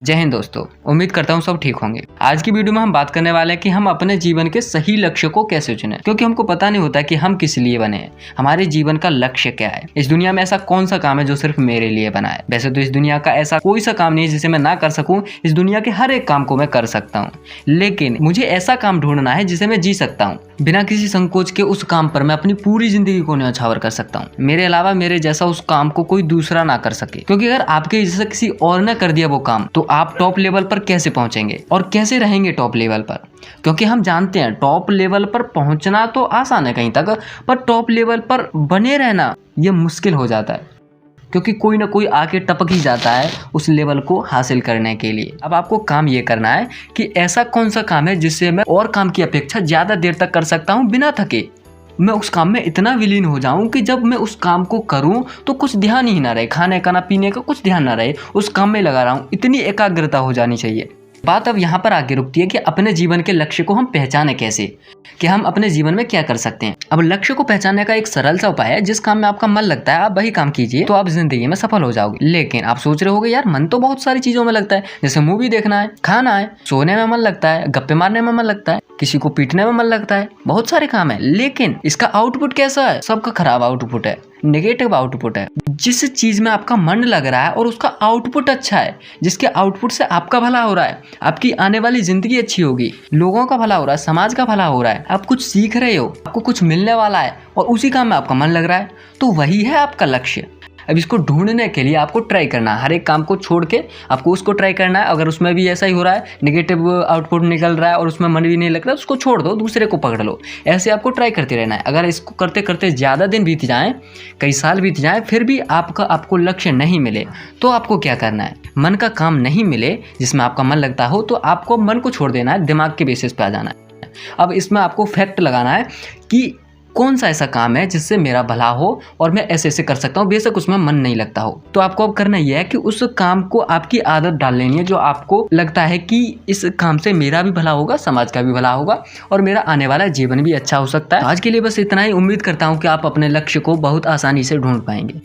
जय हिंद दोस्तों, उम्मीद करता हूँ सब ठीक होंगे। आज की वीडियो में हम बात करने वाले हैं कि हम अपने जीवन के सही लक्ष्य को कैसे चुनें, क्योंकि हमको पता नहीं होता कि हम किस लिए बने हैं, हमारे जीवन का लक्ष्य क्या है। इस दुनिया में ऐसा कौन सा काम है जो सिर्फ मेरे लिए बना है। वैसे तो इस दुनिया का ऐसा कोई सा काम नहीं है जिसे मैं ना कर सकूं। इस दुनिया के हर एक काम को मैं कर सकता हूँ, लेकिन मुझे ऐसा काम ढूंढना है जिसे मैं जी सकता हूँ बिना किसी संकोच के। उस काम पर मैं अपनी पूरी जिंदगी को न्यौछावर कर सकता हूँ। मेरे अलावा मेरे जैसा उस काम को कोई दूसरा ना कर सके, क्योंकि अगर आपके जैसा किसी और ने कर दिया वो काम, तो आप टॉप लेवल पर कैसे पहुंचेंगे और कैसे रहेंगे टॉप लेवल पर। क्योंकि हम जानते हैं टॉप लेवल पर पहुंचना तो आसान है कहीं तक, पर टॉप लेवल पर बने रहना ये मुश्किल हो जाता है, क्योंकि कोई ना कोई आके टपक ही जाता है उस लेवल को हासिल करने के लिए। अब आपको काम ये करना है कि ऐसा कौन सा काम है जिससे मैं और काम की अपेक्षा ज़्यादा देर तक कर सकता हूँ बिना थके। मैं उस काम में इतना विलीन हो जाऊं कि जब मैं उस काम को करूं तो कुछ ध्यान ही ना रहे, खाने का ना पीने का कुछ ध्यान ना रहे, उस काम में लगा रहा हूं। इतनी एकाग्रता हो जानी चाहिए। बात अब यहाँ पर आगे रुकती है कि अपने जीवन के लक्ष्य को हम पहचाने कैसे, कि हम अपने जीवन में क्या कर सकते हैं। अब लक्ष्य को पहचानने का एक सरल सा उपाय है, जिस काम में आपका मन लगता है आप वही काम कीजिए, तो आप जिंदगी में सफल हो जाओगे। लेकिन आप सोच रहे होगे यार मन तो बहुत सारी चीजों में लगता है, जैसे मूवी देखना है, खाना है, सोने में मन लगता है, गप्पे मारने में मन लगता है, किसी को पीटने में मन लगता है, बहुत सारे काम है। लेकिन इसका आउटपुट कैसा है? सबका खराब आउटपुट है, नेगेटिव आउटपुट है। जिस चीज में आपका मन लग रहा है और उसका आउटपुट अच्छा है, जिसके आउटपुट से आपका भला हो रहा है, आपकी आने वाली जिंदगी अच्छी होगी, लोगों का भला हो रहा है, समाज का भला हो रहा है, आप कुछ सीख रहे हो, आपको कुछ मिलने वाला है और उसी काम में आपका मन लग रहा है, तो वही है आपका लक्ष्य। अब इसको ढूंढने के लिए आपको ट्राई करना है, हर एक काम को छोड़ के आपको उसको ट्राई करना है। अगर उसमें भी ऐसा ही हो रहा है, नेगेटिव आउटपुट निकल रहा है और उसमें मन भी नहीं लग रहा, उसको छोड़ दो, दूसरे को पकड़ लो। ऐसे आपको ट्राई करते रहना है। अगर इसको करते करते ज़्यादा दिन बीत जाएँ, कई साल बीत जाएँ, फिर भी आपको लक्ष्य नहीं मिले, तो आपको क्या करना है? मन का काम नहीं मिले जिसमें आपका मन लगता हो, तो आपको मन को छोड़ देना है, दिमाग के बेसिस पे आ जाना है। अब इसमें आपको फैक्ट लगाना है कि कौन सा ऐसा काम है जिससे मेरा भला हो और मैं ऐसे ऐसे कर सकता हूँ, बेशक उसमें मन नहीं लगता हो। तो आपको अब करना यह है कि उस काम को आपकी आदत डाल लेनी है, जो आपको लगता है कि इस काम से मेरा भी भला होगा, समाज का भी भला होगा और मेरा आने वाला जीवन भी अच्छा हो सकता है। आज के लिए बस इतना ही। उम्मीद करता हूँ कि आप अपने लक्ष्य को बहुत आसानी से ढूंढ पाएंगे।